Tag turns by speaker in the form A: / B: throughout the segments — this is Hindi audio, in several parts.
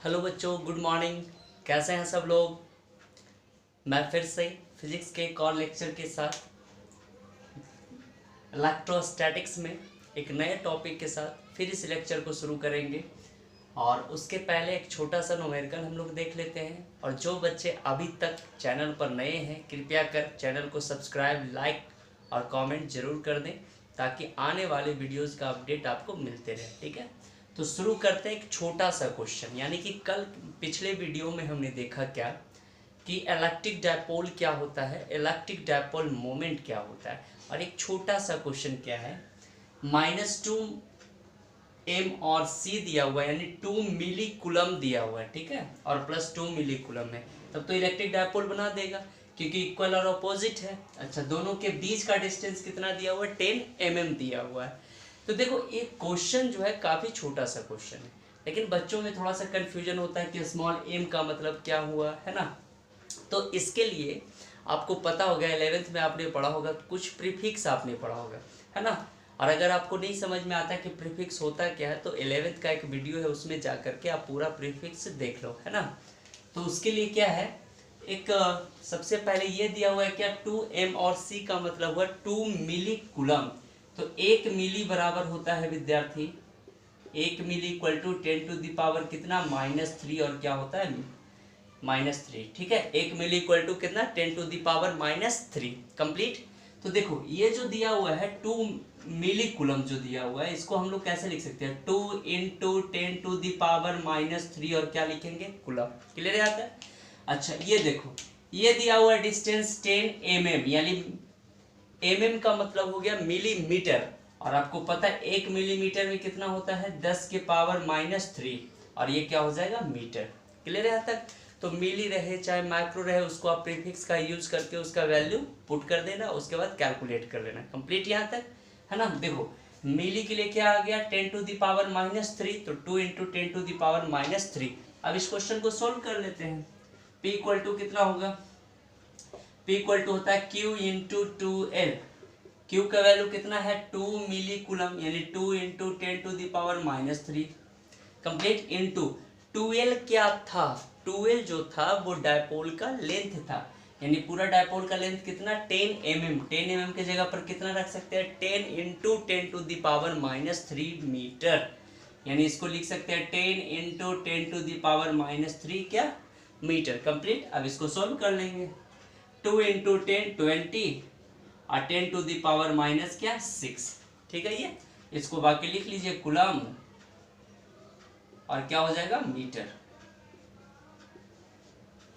A: हेलो बच्चों, गुड मॉर्निंग। कैसे हैं सब लोग। मैं फिर से फिजिक्स के एक और लेक्चर के साथ इलेक्ट्रोस्टैटिक्स में एक नए टॉपिक के साथ फिर इस लेक्चर को शुरू करेंगे। और उसके पहले एक छोटा सा न्यूमेरिकल हम लोग देख लेते हैं। और जो बच्चे अभी तक चैनल पर नए हैं, कृपया कर चैनल को सब्सक्राइब, लाइक और कमेंट जरूर कर दें, ताकि आने वाले वीडियोस का अपडेट आपको मिलते रहे। ठीक है, तो शुरू करते हैं एक छोटा सा क्वेश्चन। यानी कि कल पिछले वीडियो में हमने देखा क्या कि इलेक्ट्रिक डायपोल क्या होता है, इलेक्ट्रिक डायपोल मोमेंट क्या होता है। और एक छोटा सा क्वेश्चन क्या है, -2 m और c दिया हुआ है, यानी 2 मिली कूलम दिया हुआ है। ठीक है, और +2 मिली कूलम है, तब तो इलेक्ट्रिक डायपोल बना देगा क्योंकि इक्वल और अपोजिट है। अच्छा, दोनों के बीच का डिस्टेंस कितना दिया हुआ है, 10 mm दिया हुआ है। तो देखो, एक क्वेश्चन जो है काफ़ी छोटा सा क्वेश्चन है, लेकिन बच्चों में थोड़ा सा कन्फ्यूजन होता है कि स्मॉल m का मतलब क्या हुआ है ना। तो इसके लिए आपको पता होगा, 11th में आपने पढ़ा होगा, कुछ प्रीफिक्स आपने पढ़ा होगा, है ना। और अगर आपको नहीं समझ में आता कि प्रीफिक्स होता क्या है, तो 11th का एक वीडियो है, उसमें जा करके आप पूरा प्रीफिक्स देख लो, है ना। तो उसके लिए क्या है, एक सबसे पहले ये दिया हुआ है क्या, 2m और c का मतलब हुआ 2 मिली कूलम। तो 1 मिली बराबर होता है विद्यार्थी, 1 milli equal to 10 to the power कितना, -3, और क्या होता है -3। ठीक है, 1 मिली इक्वल टू कितना, 10 टू द पावर -3 कंप्लीट। तो देखो, ये जो दिया हुआ है 2 मिली कूलम जो दिया हुआ है, इसको हम लोग कैसे लिख सकते हैं, 2 × 10 टू द पावर -3, और क्या लिखेंगे, कूलम। क्लियर है आता है। अच्छा, ये देखो, ये दिया हुआ डिस्टेंस 10 mm, यानी mm का मतलब हो गया मिलीमीटर। और आपको पता है 1 मिलीमीटर में कितना होता है, 10 के पावर -3, और ये क्या हो जाएगा, मीटर। क्लियर है यहाँ तक। तो मिली रहे चाहे माइक्रो रहे, उसको आप प्रीफिक्स का यूज करके उसका वैल्यू पुट कर देना, उसके बाद कैलकुलेट कर लेना। कंप्लीट यहाँ तक, है ना। देखो, मिली के लिए क्या आ गया, 10 टू द पावर -3, तो 2 × 10 टू द पावर -3। अब इस क्वेश्चन को सोल्व कर लेते हैं। P इक्वल टू कितना होगा, P इक्वल टू होता है Q × 2L। Q का वैल्यू कितना है, 2 मिली कूलम, यानी 2 × 10 to the power -3 complete into 2L क्या था, 2L जो था वो डायपोल का लेंथ था। यानी पूरा डायपोल का लेंथ कितना, 10 mm। 10 mm की जगह पर कितना रख सकते हैं, 10 × 10 टू द पावर -3 मीटर। यानी इसको लिख सकते हैं 10 × 10 टू द पावर -3 क्या, मीटर। कंप्लीट। अब इसको सॉल्व कर लेंगे, 2 × 10 20, और 10 टू द पावर -6। ठीक है, ये इसको बाकी लिख लीजिए कूलम, और क्या हो जाएगा, मीटर।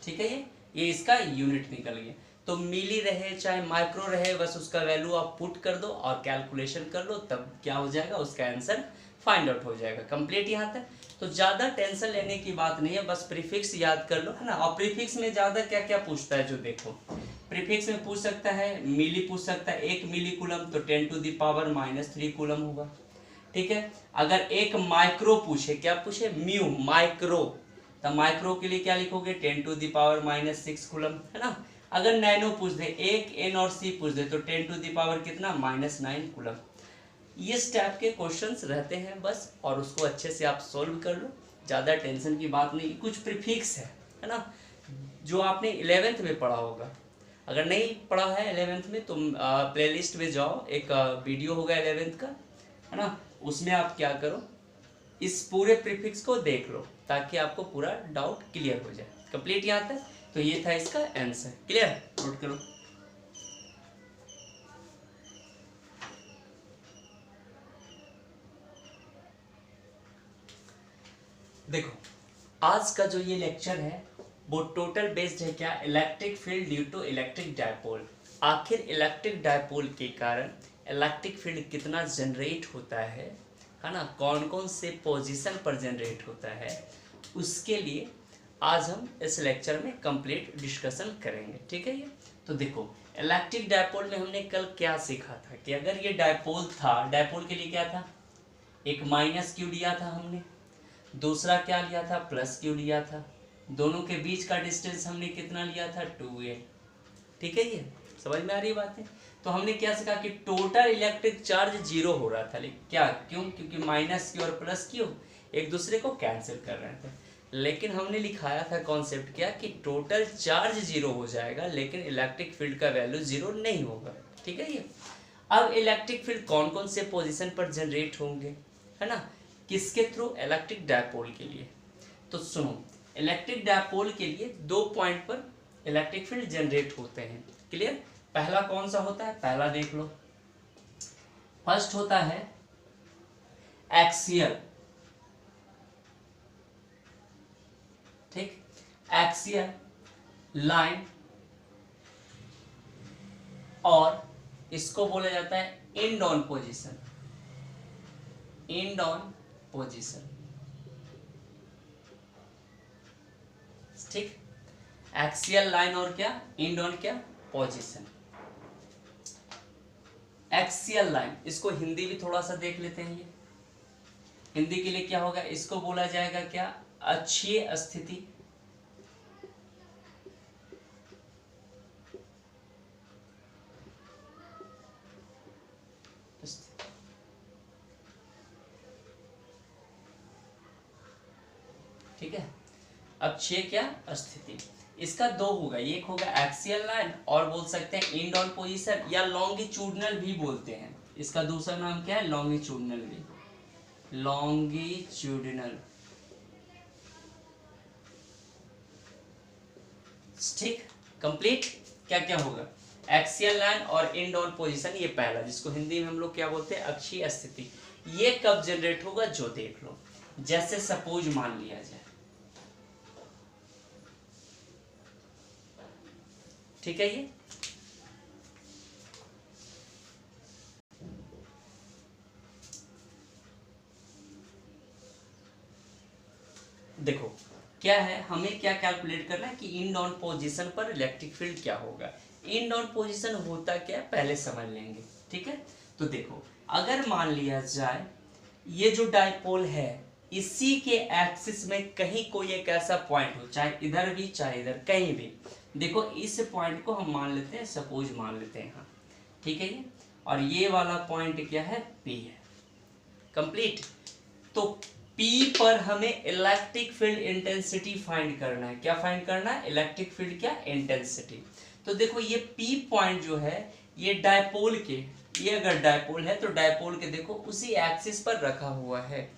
A: ठीक है, ये इसका यूनिट निकल गया। तो मिली रहे चाहे माइक्रो रहे, बस उसका वैल्यू आप पुट कर दो और कैलकुलेशन कर लो, तब क्या हो जाएगा, उसका आंसर फाइंड आउट हो जाएगा। कंप्लीट यहाँ तक। तो ज़्यादा टेंशन लेने की बात नहीं है, बस प्रीफिक्स याद कर लो, है ना। और प्रीफिक्स में ज़्यादा क्या क्या पूछता है, जो देखो प्रीफिक्स में पूछ सकता है, मिली पूछ सकता है, 1 मिली कूलम तो 10 टू द पावर -3 कूलम होगा। ठीक है, अगर एक माइक्रो पूछे, क्या पूछे, म्यू माइक्रो, तो माइक्रो के लिए क्या लिखोगे, 10 टू द पावर -6 कूलम, है ना। अगर नैनो पूछ दे, एक एन और सी पूछ दे, तो 10 टू द पावर कितना, -9 कूलम। इस टाइप के क्वेश्चंस रहते हैं बस, और उसको अच्छे से आप सोल्व कर लो, ज़्यादा टेंशन की बात नहीं। कुछ प्रीफिक्स है ना, जो आपने 11th में पढ़ा होगा। अगर नहीं पढ़ा है 11th में, तो प्लेलिस्ट में जाओ, एक वीडियो होगा 11th का, है ना। उसमें आप क्या करो, इस पूरे प्रीफिक्स को देख लो, ताकि आपको पूरा डाउट क्लियर हो जाए। कंप्लीट यहाँ तक। तो ये था इसका आंसर। क्लियर, नोट करो। देखो, आज का जो ये लेक्चर है वो टोटल बेस्ड है क्या, electric field due to electric dipole. आखिर इलेक्ट्रिक डायपोल के कारण इलेक्ट्रिक फील्ड कितना जनरेट होता है ना, कौन कौन से पोजीशन पर जनरेट होता है, उसके लिए आज हम इस लेक्चर में कंप्लीट डिस्कशन करेंगे। ठीक है, ये तो देखो, इलेक्ट्रिक डायपोल में हमने कल क्या सीखा था कि अगर ये डायपोल था, डायपोल के लिए क्या था, एक -q लिया था हमने, दूसरा क्या लिया था, +q लिया था, दोनों के बीच का डिस्टेंस हमने कितना लिया था, 2L। ठीक है, ये समझ में आ रही बात है। तो हमने क्या सीखा कि टोटल इलेक्ट्रिक चार्ज 0 हो रहा था, लेकिन क्या, क्यों, क्योंकि -q और +q एक दूसरे को कैंसिल कर रहे थे। लेकिन हमने लिखाया था कॉन्सेप्ट क्या कि टोटल चार्ज जीरो हो जाएगा लेकिन इलेक्ट्रिक फील्ड का वैल्यू जीरो नहीं होगा, ठीक है ये। अब इलेक्ट्रिक फील्ड कौन कौन से पोजीशन पर जनरेट होंगे, है ना, किसके थ्रू, इलेक्ट्रिक डायपोल के लिए। तो सुनो, इलेक्ट्रिक डायपोल के लिए 2 पॉइंट पर इलेक्ट्रिक फील्ड जनरेट होते हैं, क्लियर। पहला कौन सा होता है, पहला देख लो, फर्स्ट होता है एक्सियल, ठीक, एक्सियल लाइन, और इसको बोला जाता है and on position, and on position, ठीक। एक्सियल लाइन और क्या, एंड ऑन क्या, पोजीशन। एक्सियल लाइन, इसको हिंदी भी थोड़ा सा देख लेते हैं। ये हिंदी के लिए क्या होगा, इसको बोला जाएगा क्या, अक्षीय स्थिति, ठीक है, अक्षीय क्या, स्थिति। इसका 2 होगा, एक होगा एक्सियल लाइन और बोल सकते हैं एंड ऑन पोजीशन, या लॉन्गिट्यूडनल भी बोलते हैं। इसका दूसरा नाम क्या है, लॉन्गिट्यूडनल भी, लॉन्गिट्यूडनल, ठीक, कंप्लीट। क्या क्या होगा, एक्सियल लाइन और एंड ऑन पोजीशन, ये पहला जिसको हिंदी में हम लोग क्या बोलते हैं, अक्षीय स्थिति। ये कब जनरेट होगा, जो देख लो, जैसे सपोज मान लिया जाए, ठीक है। ये देखो क्या है, हमें क्या कैलकुलेट करना है कि इन ऑन पोजीशन पर इलेक्ट्रिक फील्ड क्या होगा। इन ऑन पोजीशन होता क्या है, पहले समझ लेंगे, ठीक है। तो देखो, अगर मान लिया जाए ये जो डाइपोल है, इसी के एक्सिस में कहीं कोई एक ऐसा पॉइंट हो, चाहे इधर भी चाहे इधर, कहीं भी, देखो इस पॉइंट को हम मान लेते हैं, सपोज मान लेते हैं यहाँ, ठीक है ये, और ये वाला पॉइंट क्या है, पी है, कंप्लीट। तो P पर हमें इलेक्ट्रिक फील्ड इंटेंसिटी फाइंड करना है, क्या फाइंड करना है, इलेक्ट्रिक फील्ड क्या, इंटेंसिटी। तो देखो ये P पॉइंट जो है, ये डायपोल के, ये अगर डायपोल है तो डायपोल के देखो उसी एक्सिस पर रखा हुआ है।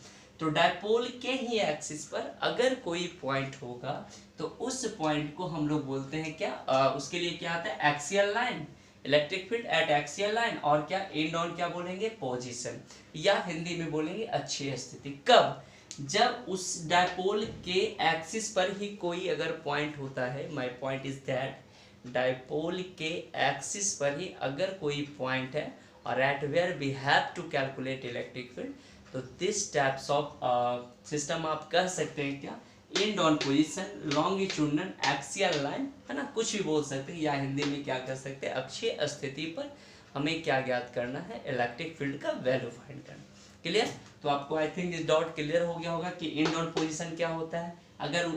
A: तो डायपोल के ही एक्सिस पर अगर कोई पॉइंट होगा तो उस पॉइंट को हम लोग बोलते हैं क्या, उसके लिए क्या आता है, axial line, electric field at axial line, और क्या, एंड ऑन क्या बोलेंगे, पोजीशन, या हिंदी में बोलेंगे अक्षीय स्थिति। कब, जब उस डायपोल के एक्सिस पर ही कोई अगर पॉइंट होता है, my point is that dipole के एक्सिस पर ही अगर कोई पॉइंट है, और at where we have to calculate electric field, तो दिस टाइप्स ऑफ सिस्टम आप कह सकते हैं क्या, and on position, longitudinal, axial line, है ना, कुछ भी बोल सकते हैं, या हिंदी में क्या कर सकते हैं, अक्षीय स्थिति पर हमें क्या ज्ञात करना है, इलेक्ट्रिक फील्ड का वैल्यू फाइंड करना। क्लियर। तो आपको आई थिंक इस डाउट क्लियर हो गया होगा कि एंड ऑन पोजीशन क्या होता है। अगर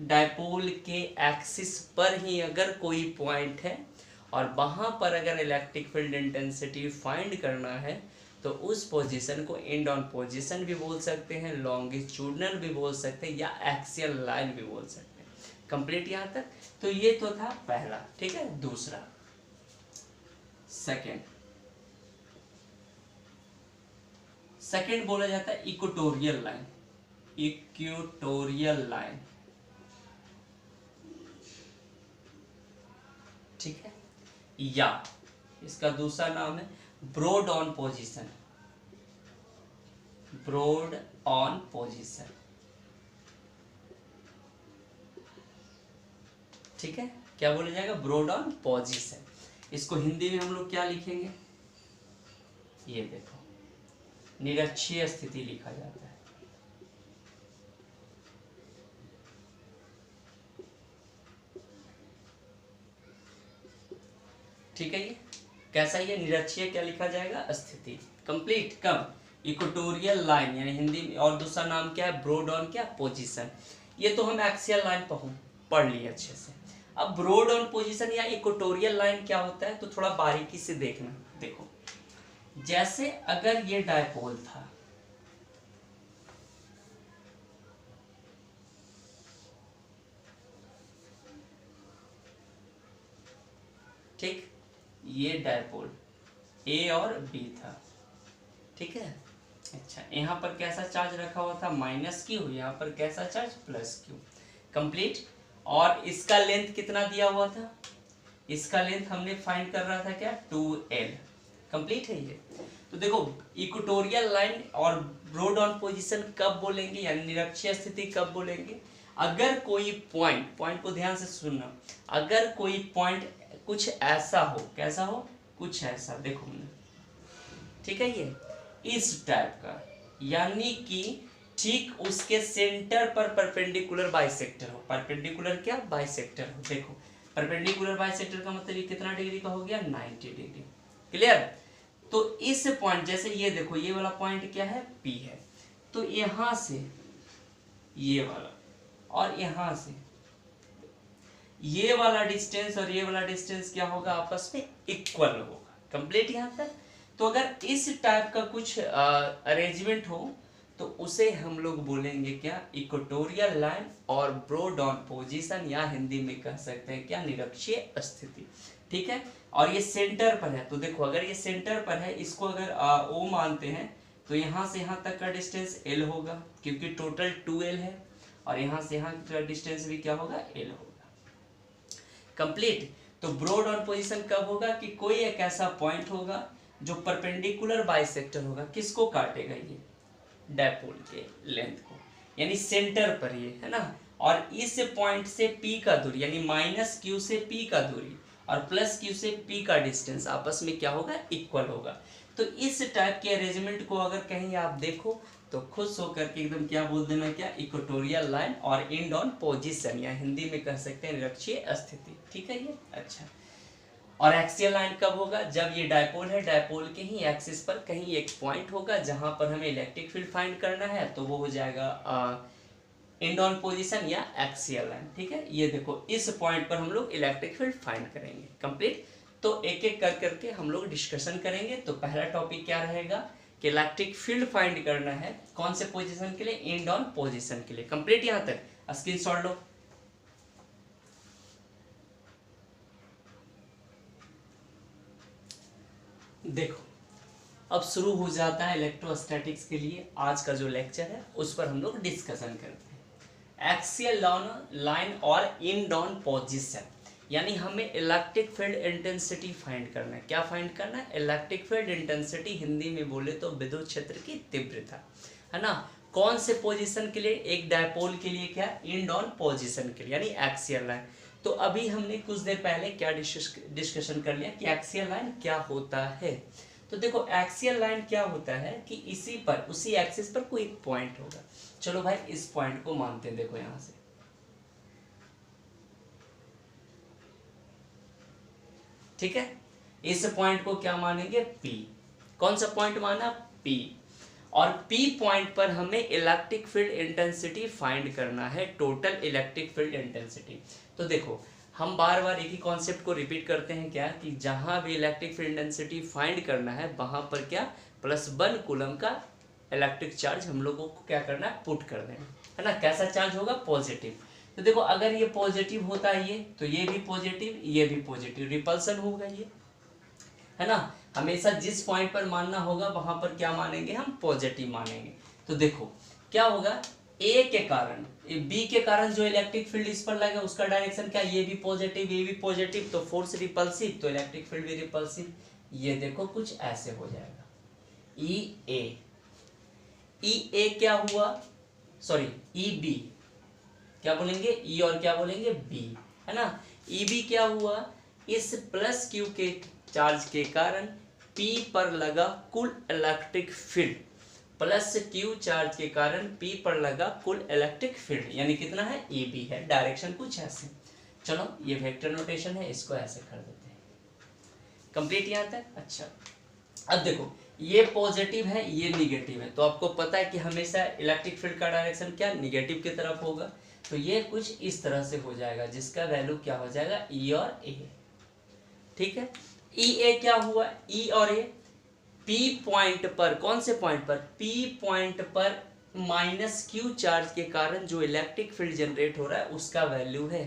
A: डायपोल के एक्सिस पर ही अगर कोई पॉइंट है और वहां पर अगर इलेक्ट्रिक फील्ड इंटेंसिटी फाइंड करना है, तो उस पोजीशन को एंड ऑन पोजीशन भी बोल सकते हैं, लॉन्गिट्यूडनल भी बोल सकते हैं, या एक्सियल लाइन भी बोल सकते हैं। कंप्लीट यहाँ तक। तो ये तो था पहला, ठीक है। दूसरा, सेकंड बोला जाता है इक्वेटोरियल लाइन, इक्वेटोरियल लाइन, ठीक है, या इसका दूसरा नाम है broad on position, broad on position, ठीक है। क्या बोला जाएगा, ब्रॉड ऑन पोजीशन। इसको हिंदी में हम लोग क्या लिखेंगे, ये देखो, निरक्षीय स्थिति लिखा जाता है, ठीक है। ये कैसा, ये निरक्षीय क्या लिखा जाएगा, स्थिति। कंप्लीट। कब, इक्वेटोरियल लाइन, यानी हिंदी में, और दूसरा नाम क्या है, ब्रॉड ऑन क्या, पोजीशन। ये तो हम एक्सियल लाइन पढ़ लिए अच्छे से। अब ब्रॉड ऑन पोजीशन या इक्वेटोरियल लाइन क्या होता है, तो थोड़ा बारीकी से देखना। देखो, जैसे अगर ये डायपोल था, ठीक, ये डायपोल ए और बी था, ठीक है। अच्छा, यहाँ पर कैसा चार्ज रखा हुआ था, माइनस क्यू, यहाँ पर कैसा चार्ज, प्लस क्यू, कंप्लीट। और इसका लेंथ कितना दिया हुआ था, इसका लेंथ हमने फाइंड कर रहा था क्या, 2L, कंप्लीट है ये। तो देखो इक्वेटोरियल लाइन और ब्रॉड ऑन पोजीशन कब बोलेंगे, यानी निरक्षीय स्थिति कब बोलेंगे, अगर कोई पॉइंट को ध्यान से सुनना, अगर कोई पॉइंट कुछ ऐसा हो, कैसा हो, कुछ ऐसा, देखो हमने, ठीक है, ये इस टाइप का, यानी कि ठीक उसके सेंटर पर परपेंडिकुलर बाइसेक्टर हो, परपेंडिकुलर क्या, बाइसेक्टर हो। देखो परपेंडिकुलर बाइसेक्टर का मतलब ये कितना डिग्री का हो गया, 90 डिग्री, क्लियर। तो इस पॉइंट, जैसे ये देखो ये वाला पॉइंट क्या है, P है, तो यहां से ये वाला और यहां से ये वाला डिस्टेंस और ये वाला डिस्टेंस क्या होगा, आपस में इक्वल होगा, कंप्लीट यहां तक। तो अगर इस टाइप का कुछ अरेंजमेंट हो तो उसे हम लोग बोलेंगे क्या, इक्वेटोरियल लाइन और ब्रॉड ऑन पोजीशन, या हिंदी में कह सकते हैं क्या, निरक्षीय स्थिति, ठीक है। और ये सेंटर पर है, तो देखो अगर ये सेंटर पर है, इसको अगर O मानते हैं, तो यहाँ से यहाँ तक का डिस्टेंस L होगा, क्योंकि टोटल 2L है, और यहाँ से यहाँ का डिस्टेंस भी क्या होगा, L होगा, कंप्लीट। तो ब्रॉड ऑन पोजीशन कब होगा, कि कोई एक ऐसा पॉइंट होगा जो परपेंडिकुलर बाइसेक्टर होगा, किसको काटेगा, ये डायपोल के लेंथ को, यानी सेंटर पर ये है ना। और इस पॉइंट से P का दूरी, यानी माइनस Q से P का दूरी और प्लस Q से P का डिस्टेंस आपस में क्या होगा, इक्वल होगा। तो इस टाइप के अरेंजमेंट को अगर कहीं आप देखो तो खुश होकर के एकदम क्या बोल देना, क्या, इक्वेटोरियल लाइन और एंड ऑन पोजीशन, या हिंदी में कह सकते हैं निरक्षीय स्थिति, ठीक है ये। अच्छा, और एक्सियल लाइन कब होगा, जब ये डायपोल है, डायपोल के ही एक्सिस पर कहीं एक पॉइंट होगा जहां पर हमें इलेक्ट्रिक फील्ड फाइंड करना है, तो वो हो जाएगा एंड ऑन पोजीशन या एक्सियल लाइन, ठीक है। ये देखो इस पॉइंट पर हम लोग इलेक्ट्रिक फील्ड फाइंड करेंगे, कंप्लीट। तो एक एक कर करके हम लोग डिस्कशन करेंगे। तो पहला टॉपिक क्या रहेगा कि इलेक्ट्रिक फील्ड फाइंड करना है, कौन से पोजीशन के लिए, एंड ऑन पोजीशन के लिए, कंप्लीट। यहाँ तक स्क्रीनशॉट लो। देखो अब शुरू हो जाता है इलेक्ट्रोस्टैटिक्स के लिए आज का जो लेक्चर है, उस पर हम लोग डिस्कशन करते हैं। एक्सियल लाइन और इन डाउन पोजीशन, यानी हमें इलेक्ट्रिक फील्ड इंटेंसिटी फाइंड करना है। क्या फाइंड करना है, इलेक्ट्रिक फील्ड इंटेंसिटी, हिंदी में बोले तो विद्युत क्षेत्र की तीव्रता, है ना। कौन से पोजीशन के लिए, एक डायपोल के लिए, क्या, इन डाउन पोजीशन के लिए, यानी एक्सियल लाइन। तो अभी हमने कुछ देर पहले क्या डिस्कशन कर लिया कि एक्सियल लाइन क्या होता है। तो देखो एक्सियल लाइन क्या होता है कि इसी पर, उसी एक्सिस पर कोई पॉइंट होगा। चलो भाई इस पॉइंट को मानते हैं, देखो यहां से, ठीक है। इस पॉइंट को क्या मानेंगे, P। कौन सा पॉइंट माना, P। और P पॉइंट पर हमें इलेक्ट्रिक फील्ड इंटेंसिटी फाइंड करना है, टोटल इलेक्ट्रिक फील्ड इंटेंसिटी। तो देखो हम बार बार एक ही कॉन्सेप्ट को रिपीट करते हैं, क्या, कि जहां भी इलेक्ट्रिक फील्ड इंटेंसिटी फाइंड करना है वहां पर क्या, +1 कूलम का इलेक्ट्रिक चार्ज हम लोगों को क्या करना है, पुट कर देना है ना। कैसा चार्ज होगा, पॉजिटिव। तो देखो अगर ये पॉजिटिव होता है ये, तो ये भी पॉजिटिव, ये भी पॉजिटिव, रिपल्सन होगा ये, है ना। हमेशा जिस पॉइंट पर मानना होगा वहां पर क्या मानेंगे, हम पॉजिटिव मानेंगे। तो देखो क्या होगा, ए के कारण, बी के कारण जो इलेक्ट्रिक फील्ड इस पर लगा उसका डायरेक्शन क्या, ये भी पॉजिटिव, ये भी पॉजिटिव, तो फोर्स रिपल्सिव, तो इलेक्ट्रिक फील्ड भी रिपल्सिव। ये देखो कुछ ऐसे हो जाएगा, ई ए क्या हुआ, सॉरी ई बी, क्या बोलेंगे, ई और क्या बोलेंगे, बी, है ना। ई बी क्या हुआ, इस प्लस क्यू के चार्ज के कारण P पर लगा कुल electric field, plus Q charge के कारण P पर लगा कुल इलेक्ट्रिक फील्ड, यानी कितना है, AB है। डायरेक्शन कुछ ऐसे, चलो ये वेक्टर नोटेशन है, इसको ऐसे कर देते हैं, कंप्लीट यहाँ तक। अच्छा अब देखो ये पॉजिटिव है, ये निगेटिव है, तो आपको पता है कि हमेशा इलेक्ट्रिक फील्ड का डायरेक्शन क्या, निगेटिव की तरफ होगा। तो ये कुछ इस तरह से हो जाएगा, जिसका वैल्यू क्या हो जाएगा, E और A, ठीक है। ई ए क्या हुआ, ई और ए, P पॉइंट पर, कौन से पॉइंट पर, P पॉइंट पर -Q चार्ज के कारण जो इलेक्ट्रिक फील्ड जनरेट हो रहा है उसका वैल्यू है।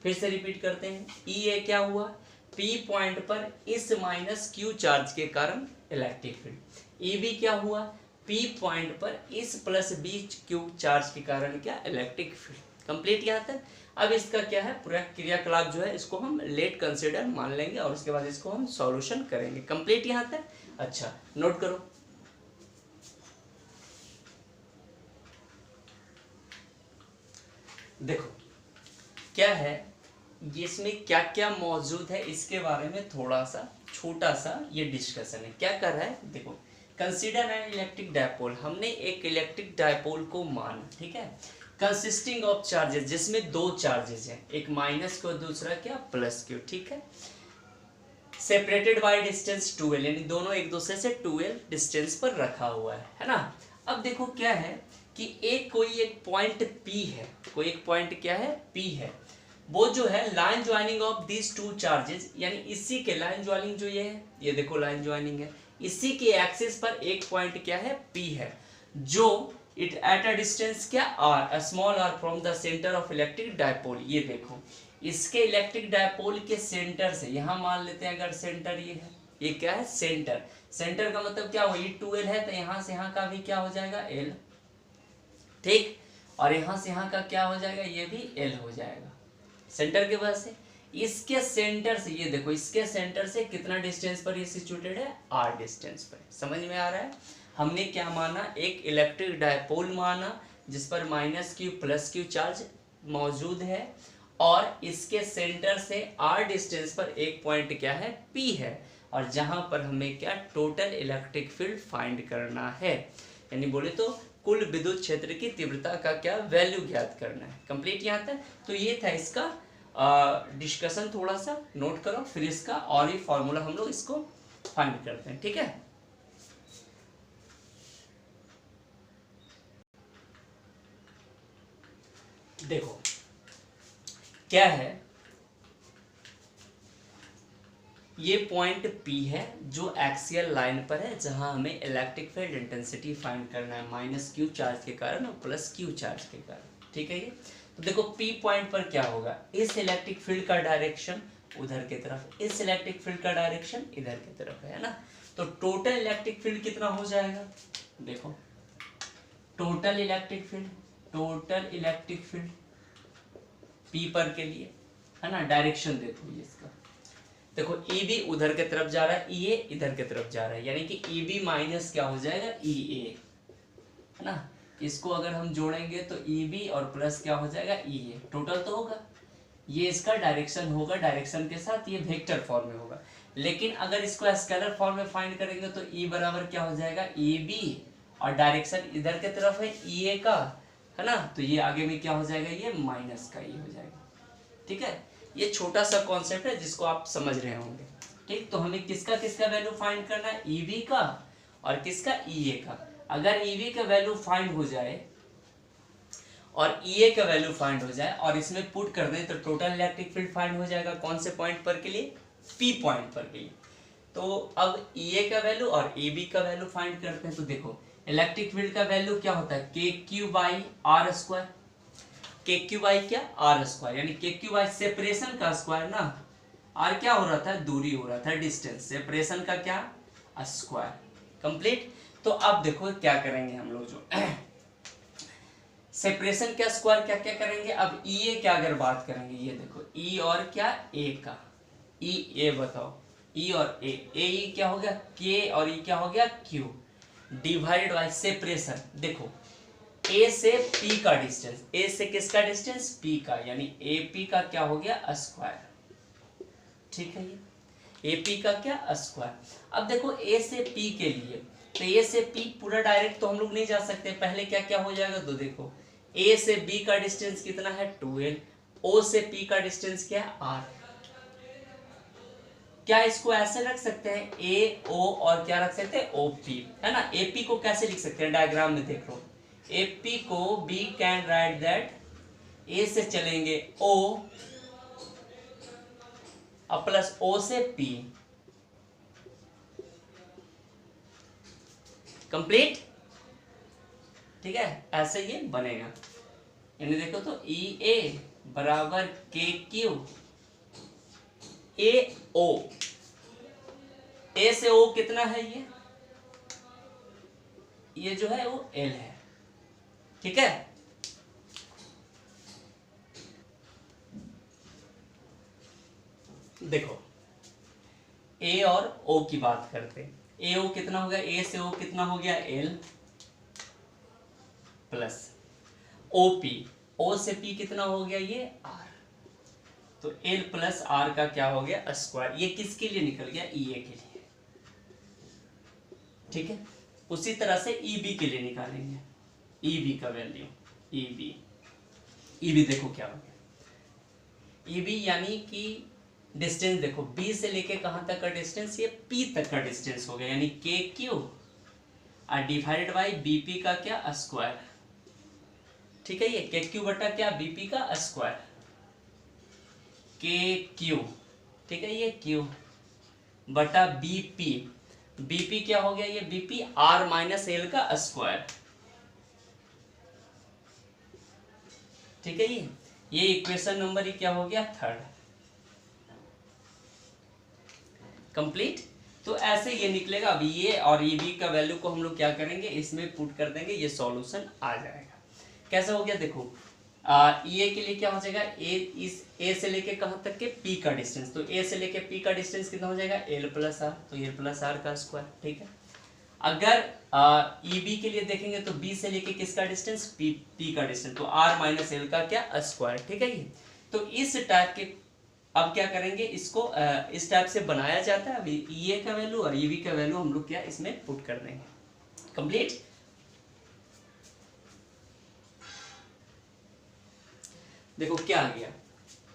A: फिर से रिपीट करते हैं, ई ए क्या हुआ, पी पॉइंट पर इस माइनस क्यू चार्ज के कारण इलेक्ट्रिक फील्ड। ई बी क्या हुआ, पी पॉइंट पर इस प्लस बी क्यू चार्ज के कारण क्या, इलेक्ट्रिक फील्ड। कंप्लीट यहाँ तक। अब इसका क्या है, पूरा क्रियाकलाप जो है इसको हम लेट कंसिडर मान लेंगे और उसके बाद इसको हम सॉल्यूशन करेंगे। कंप्लीट यहाँ तक। अच्छा नोट करो, देखो क्या है इसमें क्या क्या मौजूद है इसके बारे में थोड़ा सा छोटा सा ये डिस्कशन है। क्या कर रहा है, देखो कंसीडर एन इलेक्ट्रिक डायपोल, हमने एक इलेक्ट्रिक डायपोल को माना, ठीक है, कंसिस्टिंग ऑफ चार्जेस, जिसमें दो चार्जेस हैं, एक माइनस को दूसरा क्या प्लस क्यू, ठीक है, सेपरेटेड बाय डिस्टेंस 2l, यानी दोनों एक दूसरे से 2l डिस्टेंस पर रखा हुआ है ना। अब देखो क्या है कि कोई एक पॉइंट P है, कोई एक पॉइंट क्या है P है, वो जो है line joining of this two charges, यानी इसी के लाइन ज्वाइनिंग जो ये है, ये देखो लाइन ज्वाइनिंग है, इसी के एक्सिस पर एक पॉइंट क्या है P है, जो इट एट अ डिस्टेंस क्या r, a small r from the centre of electric dipole. ये देखो इसके इलेक्ट्रिक डायपोल के सेंटर से, यहाँ मान लेते हैं अगर सेंटर ये है, ये क्या है सेंटर, सेंटर का मतलब क्या हुआ, ये 2l है तो यहाँ से यहाँ का भी क्या हो जाएगा l, ठीक, और यहाँ से यहाँ का क्या हो जाएगा, ये भी l हो जाएगा सेंटर के वजह से। इसके सेंटर से ये देखो, इसके सेंटर से कितना डिस्टेंस पर ये सिचुएटेड है, r डिस्टेंस पर। समझ में आ रहा है, हमने क्या माना, एक इलेक्ट्रिक डायपोल माना जिस पर minus Q plus Q charge मौजूद है और इसके सेंटर से r डिस्टेंस पर एक पॉइंट क्या है P है, और जहां पर हमें क्या टोटल इलेक्ट्रिक फील्ड फाइंड करना है, यानी बोले तो कुल विद्युत क्षेत्र की तीव्रता का क्या वैल्यू ज्ञात करना है। कंप्लीट यहाँ तक। तो ये था इसका डिस्कशन, थोड़ा सा नोट करो, फिर इसका और ये फॉर्मूला हम लोग इसको फाइंड करते हैं, ठीक है। देखो क्या है, ये पॉइंट P है जो एक्सियल लाइन पर है, जहां हमें इलेक्ट्रिक फील्ड इंटेंसिटी फाइंड करना है माइनस क्यू चार्ज के कारण और प्लस क्यू चार्ज के कारण, ठीक है। ये तो देखो P पॉइंट पर क्या होगा, इस इलेक्ट्रिक फील्ड का डायरेक्शन उधर की तरफ, इस इलेक्ट्रिक फील्ड का डायरेक्शन इधर की तरफ है ना। तो टोटल इलेक्ट्रिक फील्ड कितना हो जाएगा, देखो टोटल इलेक्ट्रिक फील्ड P पर के लिए है ना, डायरेक्शन देखो ये इसका, देखो ई बी उधर के तरफ जा रहा है, ई ए इधर के तरफ जा रहा है, यानी कि ई बी माइनस क्या हो जाएगा ई ए, है ना। इसको अगर हम जोड़ेंगे तो ई बी और प्लस क्या हो जाएगा ई ए, टोटल तो होगा, ये इसका डायरेक्शन होगा, डायरेक्शन के साथ ये वेक्टर फॉर्म में होगा। लेकिन अगर इसको स्केलर फॉर्म में फाइंड करेंगे तो ई बराबर क्या हो जाएगा ई बी, और डायरेक्शन इधर के तरफ है ई ए का, है ना, तो ये आगे में क्या हो जाएगा, ये माइनस का ई हो जाएगा, ठीक है। ये छोटा सा कॉन्सेप्ट है जिसको आप समझ रहे होंगे, ठीक। तो हमें किसका किसका वैल्यू फाइंड करना है, ईवी का और किसका ईए का। अगर ईवी का वैल्यू फाइंड हो जाए और ईए का वैल्यू फाइंड हो जाए और इसमें पुट कर दें तो टोटल इलेक्ट्रिक फील्ड फाइंड हो जाएगा, कौन से पॉइंट पर के लिए, पी पॉइंट पर के लिए। तो अब ईए का वैल्यू और ईबी का वैल्यू फाइंड करते हैं। तो देखो इलेक्ट्रिक फील्ड का वैल्यू क्या होता है, के क्यू बाई आर स्क्वायर, के क्यू बाई क्या आर स्क्वायर, यानी के क्यू बाई सेपरेशन का स्क्वायर ना, आर क्या हो रहा था, दूरी हो रहा था, डिस्टेंस, सेपरेशन का क्या स्क्वायर। कंप्लीट। तो अब देखो क्या करेंगे हम लोग, जो सेपरेशन का स्क्वायर क्या क्या करेंगे। अब ई ए क्या अगर बात करेंगे, ये देखो ई और क्या ए का, ई ए बताओ, ई और ए क्या हो गया के और ई क्या हो गया क्यू, डिवाइडेड बाय सेपरेशन। देखो ए से पी का डिस्टेंस, ए से किसका डिस्टेंस पी का, यानी ए पी का क्या हो गया स्क्वायर, ठीक है। ये ए पी का क्या स्क्वायर। अब देखो ए से पी के लिए, तो ए से पी पूरा डायरेक्ट तो हम लोग नहीं जा सकते, पहले क्या क्या हो जाएगा, तो देखो ए से बी का डिस्टेंस कितना है 2l, ओ से पी का डिस्टेंस क्या है r। क्या इसको ऐसे रख सकते हैं ए ओ और क्या रख सकते हैं ओ पी, है ना। ए पी को कैसे लिख सकते हैं, डायग्राम में देख लो, AP को B can write that, A से चलेंगे O और प्लस O से P, कंप्लीट, ठीक है। ऐसे ये बनेगा, यानी देखो तो EA बराबर KQ ए ओ, ए से ओ कितना है ये जो है वो एल है, ठीक है। देखो ए और ओ की बात करते हैं, ए ओ कितना हो गया, ए से ओ कितना हो गया एल प्लस ओ पी, ओ से पी कितना हो गया ये आर, तो एल प्लस आर का क्या हो गया स्क्वायर। ये किसके लिए निकल गया, ई ए के लिए, ठीक है। उसी तरह से ई बी के लिए निकालेंगे, ई बी का वैल्यू, ई बी देखो क्या हो गया, ई बी यानी कि डिस्टेंस देखो बी से लेके कहां तक का डिस्टेंस, ये पी तक का डिस्टेंस हो गया, यानी के क्यू और डिवाइडेड बाई बीपी का क्या स्क्वायर, ठीक है। ये के क्यू बटा क्या बीपी का स्क्वायर, के क्यू, ठीक है, ये क्यू बटा बीपी, बीपी क्या हो गया ये बीपी आर माइनस एल का स्क्वायर, ठीक है। ये इक्वेशन नंबर ही क्या हो गया थर्ड, कंप्लीट। तो ऐसे ये निकलेगा। अब ये और ये बी का वैल्यू को हम लोग क्या करेंगे, इसमें पुट कर देंगे, ये सॉल्यूशन आ जाएगा। कैसा हो गया देखो, ए के लिए क्या हो जाएगा, ए इस ए से लेके कहाँ तक के पी का डिस्टेंस, तो ए से लेके पी का डिस्टेंस कितना हो जाएगा एल प्लस आर, तो एल प्लस आर का स्क्वायर, ठीक है। अगर ई बी के लिए देखेंगे तो बी से लेके किसका डिस्टेंस पी का डिस्टेंस, तो आर माइनस एल का क्या स्क्वायर, ठीक है। ये तो इस टाइप के अब क्या करेंगे, इसको इस टाइप से बनाया जाता है। अभी ई ए का वैल्यू और ई बी का वैल्यू हम लोग क्या इसमें पुट कर देंगे, कंप्लीट। देखो क्या आ गया,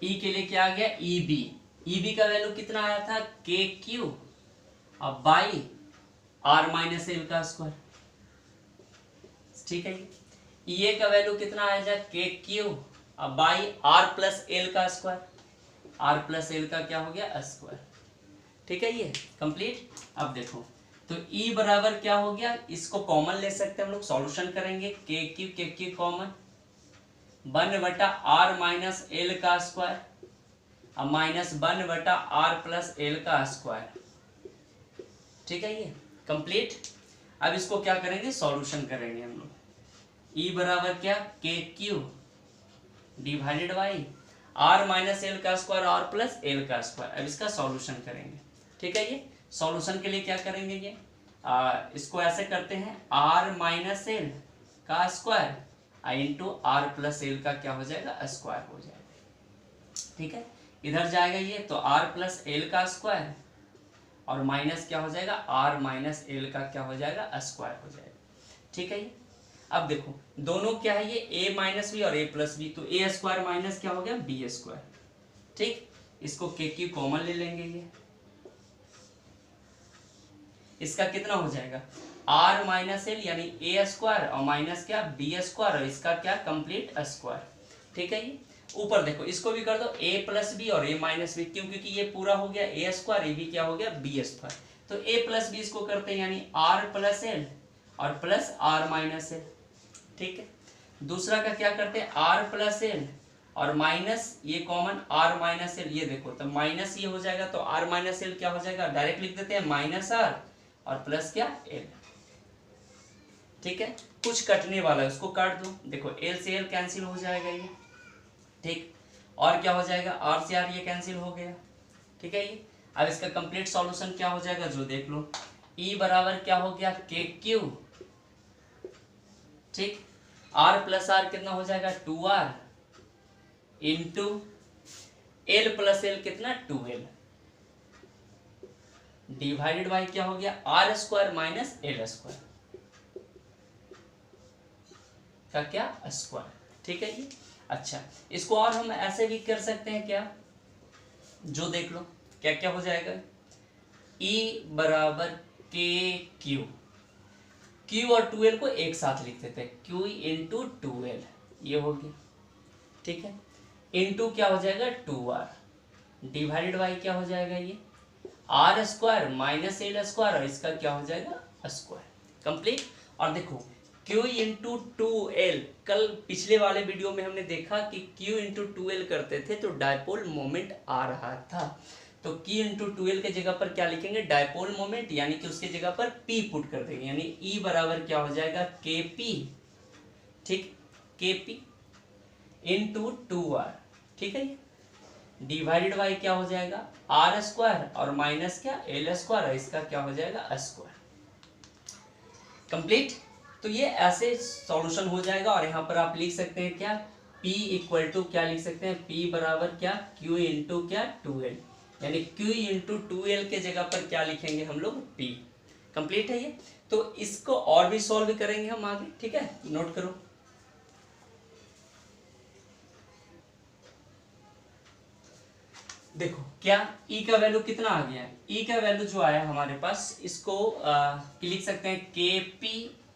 A: ई के लिए क्या आ गया ई बी का वैल्यू कितना आया था के क्यू अब बाई आर माइनस एल का स्क्वायर, ठीक है। ई ए का वैल्यू कितना आया के क्यू अब बाई आर प्लस एल का स्क्वायर, आर प्लस एल का क्या हो गया स्क्वायर, ठीक है। ये कंप्लीट। अब देखो तो ई बराबर क्या हो गया, इसको कॉमन ले सकते हैं हम लोग, सॉल्यूशन करेंगे, के क्यू कॉमन 1 बटा आर माइनस एल का स्क्वायर अब माइनस 1 बटा आर प्लस एल का स्क्वायर, ठीक है। ये कंप्लीट। अब इसको क्या करेंगे, सॉल्यूशन करेंगे हम लोग, ई बराबर क्या K Q divided by R minus L का स्क्वायर आर प्लस एल का स्क्वायर। अब इसका सॉल्यूशन करेंगे, ठीक है। ये सॉल्यूशन के लिए क्या करेंगे, ये इसको ऐसे करते हैं, आर माइनस एल का square into R plus L का क्या हो जाएगा स्क्वायर हो जाएगा, ठीक है। इधर जाएगा ये तो आर प्लस एल का स्क्वायर और माइनस क्या हो जाएगा आर माइनस एल का क्या हो जाएगा स्क्वायर हो जाएगा, ठीक है। ये अब देखो दोनों क्या है, ये a माइनस बी और a प्लस बी, तो a स्क्वायर माइनस क्या हो गया बी स्क्वायर, ठीक। इसको के क्यू कॉमन ले लेंगे, ये इसका कितना हो जाएगा r माइनस एल यानी a स्क्वायर और माइनस क्या बी स्क्वायर और इसका क्या कंप्लीट स्क्वायर, ठीक है। ये ऊपर देखो इसको भी कर दो a प्लस बी और a माइनस बी, क्यों, क्योंकि ये पूरा हो गया a स्क्वायर, ये भी क्या हो गया बी स्क्वायर, तो a प्लस बी इसको करते हैं यानी r प्लस एल और प्लस आर माइनस एल, ठीक है। दूसरा का क्या करते हैं r प्लस एल और माइनस ये कॉमन r माइनस एल, ये देखो तो माइनस ये हो जाएगा तो r माइनस एल क्या हो जाएगा, डायरेक्ट लिख देते हैं माइनस r और प्लस क्या l, ठीक है। कुछ कटने वाला है उसको काट दो, देखो l से l कैंसिल हो जाएगा ये, ठीक। और क्या हो जाएगा r से r ये कैंसिल हो गया, ठीक है। ये अब इसका कंप्लीट सॉल्यूशन क्या हो जाएगा जो देख लो, e बराबर क्या हो गया के क्यू, ठीक, r प्लस आर कितना हो जाएगा 2r into L plus L कितना 2l डिवाइडेड बाई क्या हो गया R square minus L square का क्या स्क्वायर, ठीक है। ये अच्छा इसको और हम ऐसे भी कर सकते हैं क्या, जो देख लो क्या क्या हो जाएगा, e बराबर के क्यू, q और 2l को एक साथ लिख देते हैं, q इंटू 2l ये हो गया, ठीक है। इंटू क्या हो जाएगा 2r डिवाइडेड बाई क्या हो जाएगा ये R square minus L square और इसका क्या हो जाएगा स्क्वायर, कंप्लीट। और देखो q इंटू 2l, कल पिछले वाले वीडियो में हमने देखा कि q इंटू 2l करते थे तो डायपोल मोमेंट आ रहा था, तो Q इंटू 2L के जगह पर क्या लिखेंगे, डायपोल मोमेंट, यानी कि उसके जगह पर P पुट कर देंगे, यानी E बराबर क्या हो जाएगा KP, ठीक, KP इंटू 2R, ठीक है, डिवाइडेड बाई क्या हो जाएगा R स्क्वायर और माइनस क्या L स्क्वायर, इसका क्या हो जाएगा स्क्वायर, कंप्लीट। तो ये ऐसे सॉल्यूशन हो जाएगा। और यहाँ पर आप लिख सकते हैं क्या, P इक्वल टू क्या लिख सकते हैं, P बराबर क्या Q इंटू क्या 2L, यानी Q इंटू 2L के जगह पर क्या लिखेंगे हम लोग P, कंप्लीट है ये। तो इसको और भी सॉल्व करेंगे हम आगे, ठीक है, नोट करो। देखो क्या E का वैल्यू कितना आ गया है, E का वैल्यू जो आया हमारे पास, इसको लिख सकते हैं KP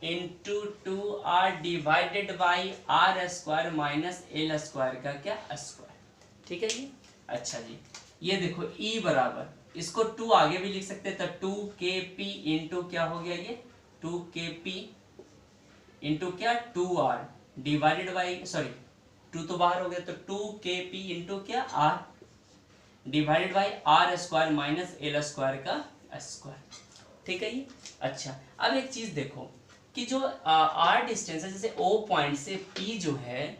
A: into 2R divided by R square minus L square का क्या स्क्वायर, ठीक है जी। अच्छा जी, ये देखो E बराबर, इसको 2 आगे भी लिख सकते हैं, तो 2KP इंटू क्या हो गया ये 2KP इंटू क्या 2R डिवाइडेड बाई, सॉरी 2 तो बाहर हो गया, तो 2KP इंटू क्या R divided by R square minus L square का स्क्वायर, ठीक है ये। अच्छा अब एक चीज देखो कि जो R डिस्टेंस है, जैसे O पॉइंट से P जो है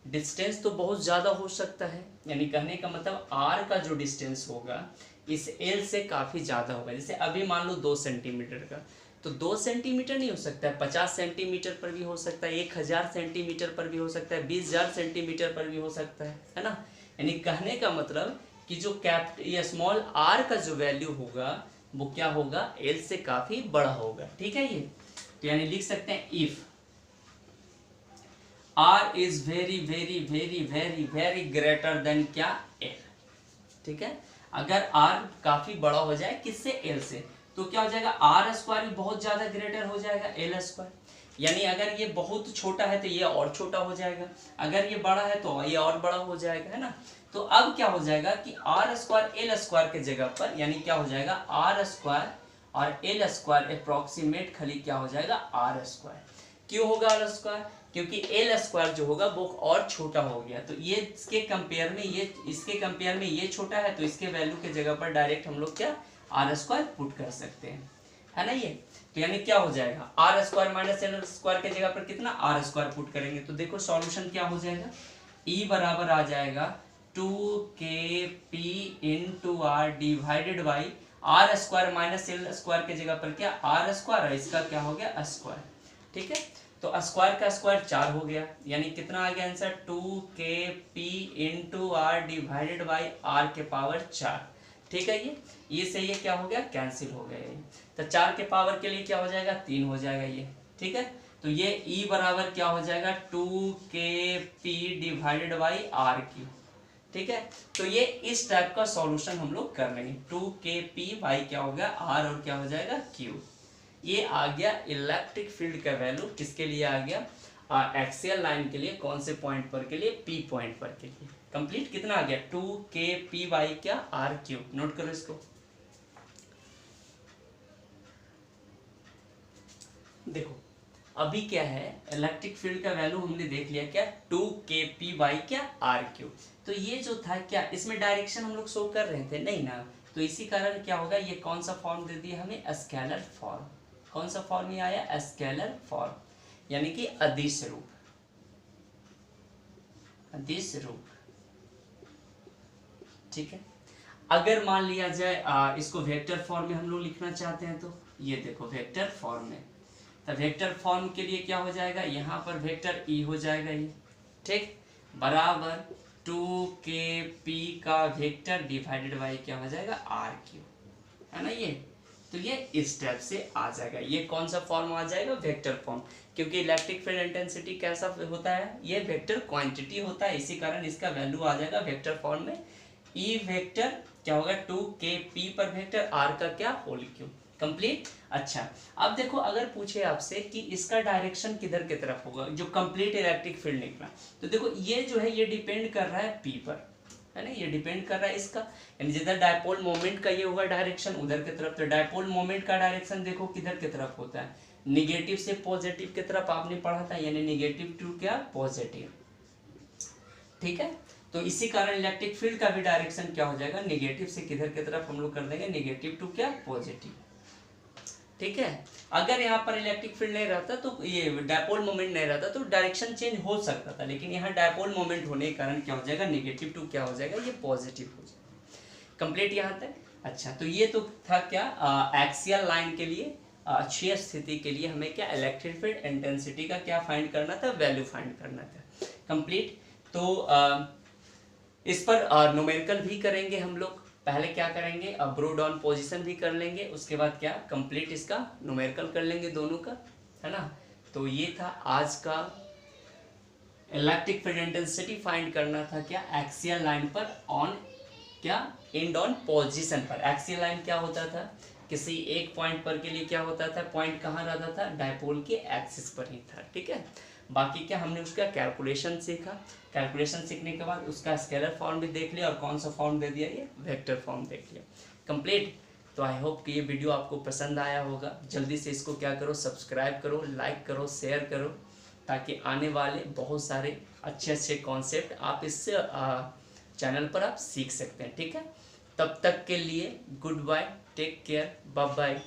A: डिस्टेंस तो बहुत ज़्यादा हो सकता है, यानी कहने का मतलब R का जो डिस्टेंस होगा इस L से काफ़ी ज़्यादा होगा। जैसे अभी मान लो 2 सेंटीमीटर का, तो 2 सेंटीमीटर नहीं हो सकता है, 50 सेंटीमीटर पर भी हो सकता है, 1000 सेंटीमीटर पर भी हो सकता है, 20,000 सेंटीमीटर पर भी हो सकता है ना। यानी कहने का मतलब कि जो या स्मॉल r का जो वैल्यू होगा वो क्या होगा, L से काफ़ी बड़ा होगा, ठीक है ये। तो यानी लिख सकते हैं if R is very very very very very greater than क्या L, ठीक है। अगर R काफी बड़ा हो जाए किससे, L से, तो क्या हो जाएगा R स्क्वायर भी बहुत ज्यादा ग्रेटर हो जाएगा L स्क्वायर, यानी अगर ये बहुत छोटा है तो ये और छोटा हो जाएगा, अगर ये बड़ा है तो ये और बड़ा हो जाएगा, है ना। तो अब क्या हो जाएगा कि R स्क्वायर L स्क्वायर के जगह पर, यानी क्या हो जाएगा R स्क्वायर और L स्क्वायर अप्रोक्सीमेट खाली क्या हो जाएगा R स्क्वायर। क्यों होगा R स्क्वायर, क्योंकि L स्क्वायर जो होगा वो और छोटा हो गया, तो ये इसके कंपेयर में ये, इसके कंपेयर में ये छोटा है, तो इसके वैल्यू के जगह पर डायरेक्ट हम लोग क्या R स्क्वायर पुट कर सकते हैं, है ना ये। तो यानी क्या हो जाएगा R square minus L square के जगह पर कितना R स्क्वायर पुट करेंगे, तो देखो सॉल्यूशन क्या हो जाएगा, E बराबर आ जाएगा 2KP into R divided by R square minus L square के जगह पर क्या R स्क्वायर है, इसका क्या हो गया स्क्वायर, ठीक है। तो स्क्वायर का स्क्वायर 4 हो गया, यानी कितना आ गया answer 2KP into R divided by R के पावर 4, ठीक है ये से ये क्या हो गया कैंसिल हो गया ये, तो 4 के पावर के लिए क्या हो जाएगा 3 हो जाएगा ये, ठीक है। तो ये E बराबर क्या हो जाएगा 2KP डिवाइडेड बाई R3, ठीक है। तो ये इस टाइप का सॉल्यूशन हम लोग कर लेंगे, 2KP बाई क्या हो गया R और क्या हो जाएगा Q। ये आ गया इलेक्ट्रिक फील्ड का वैल्यू, किसके लिए आ गया एक्सियल लाइन के लिए, कौन से पॉइंट पर के लिए P पॉइंट पर के लिए, कंप्लीट। कितना आ गया 2KP बाई क्या RQ, नोट करो इसको। देखो अभी क्या है इलेक्ट्रिक फील्ड का वैल्यू हमने देख लिया क्या 2KP बाई क्या RQ। तो ये जो था क्या इसमें डायरेक्शन हम लोग शो कर रहे थे नहीं ना, तो इसी कारण क्या होगा ये कौन सा फॉर्म दे दिया हमें स्केलर फॉर्म, कौन सा फॉर्म ये आया स्केलर फॉर्म, यानी कि अदिश रूप, अदिश रूप, ठीक है। अगर मान लिया जाए इसको वेक्टर फॉर्म में हम लोग लिखना चाहते हैं, तो ये देखो वेक्टर फॉर्म में, तो वेक्टर फॉर्म के लिए क्या हो जाएगा यहाँ पर वेक्टर E हो जाएगा ये, ठीक, बराबर 2KP का वेक्टर डिवाइडेड बाई क्या हो जाएगा RQ, है ना ये। तो ये इस स्टेप से आ जाएगा, ये कौन सा फॉर्म आ जाएगा वेक्टर फॉर्म, क्योंकि इलेक्ट्रिक फील्ड इंटेंसिटी कैसा होता है ये वेक्टर क्वांटिटी होता है, इसी कारण इसका वैल्यू आ जाएगा वेक्टर फॉर्म में। E वेक्टर क्या होगा 2KP पर वेक्टर R का क्या होल क्यूब, कंप्लीट। अच्छा अब देखो अगर पूछे आपसे कि इसका डायरेक्शन किधर की तरफ होगा, जो कंप्लीट इलेक्ट्रिक फील्ड निकला, तो देखो ये जो है ये डिपेंड कर रहा है P पर, है ना, ये डिपेंड कर रहा है इसका, यानी जिधर डायपोल मोमेंट का ये होगा डायरेक्शन उधर की तरफ, तो डायपोल मोमेंट का डायरेक्शन देखो किधर की तरफ होता है, निगेटिव से पॉजिटिव की तरफ आपने पढ़ा था, यानी निगेटिव टू क्या पॉजिटिव, ठीक है। तो इसी कारण इलेक्ट्रिक फील्ड का भी डायरेक्शन क्या हो जाएगा, निगेटिव से किधर की तरफ हम लोग कर देंगे, निगेटिव टू क्या, पॉजिटिव। ठीक है, अगर यहाँ पर इलेक्ट्रिक फील्ड नहीं रहता तो ये डायपोल मोमेंट नहीं रहता तो डायरेक्शन चेंज हो सकता था, लेकिन यहाँ डायपोल मोमेंट होने के कारण क्या हो जाएगा, निगेटिव टू क्या हो जाएगा, ये पॉजिटिव हो जाएगा। कंप्लीट यहाँ तक। अच्छा, तो ये तो था क्या, एक्सियल लाइन के लिए, अक्षीय स्थिति के लिए हमें क्या, इलेक्ट्रिक फील्ड इंटेंसिटी का क्या फाइंड करना था, वैल्यू फाइंड करना था। कंप्लीट। तो इस पर न्यूमेरिकल भी करेंगे हम लोग। पहले क्या करेंगे, ब्रो डाउन पोजीशन भी कर लेंगे, उसके बाद क्या, कंप्लीट इसका न्यूमेरिकल कर लेंगे दोनों का, है ना। तो ये था आज का इलेक्ट्रिक फील्ड इंटेंसिटी फाइंड करना था क्या, एक्सियल लाइन पर ऑन क्या, एंड ऑन पोजीशन पर। एक्सियल लाइन क्या होता था, किसी एक पॉइंट पर के लिए क्या होता था, पॉइंट कहाँ रहता था, डायपोल के एक्सिस पर ही था। ठीक है, बाकी क्या हमने उसका कैलकुलेशन सीखा, कैलकुलेशन सीखने के बाद उसका स्केलर फॉर्म भी देख लिया और कौन सा फॉर्म दे दिया, ये वेक्टर फॉर्म देख लिया। कंप्लीट। तो आई होप कि ये वीडियो आपको पसंद आया होगा। जल्दी से इसको क्या करो, सब्सक्राइब करो, लाइक करो, शेयर करो, ताकि आने वाले बहुत सारे अच्छे अच्छे कॉन्सेप्ट आप इस चैनल पर आप सीख सकते हैं। ठीक है, तब तक के लिए goodbye, take care, bye bye.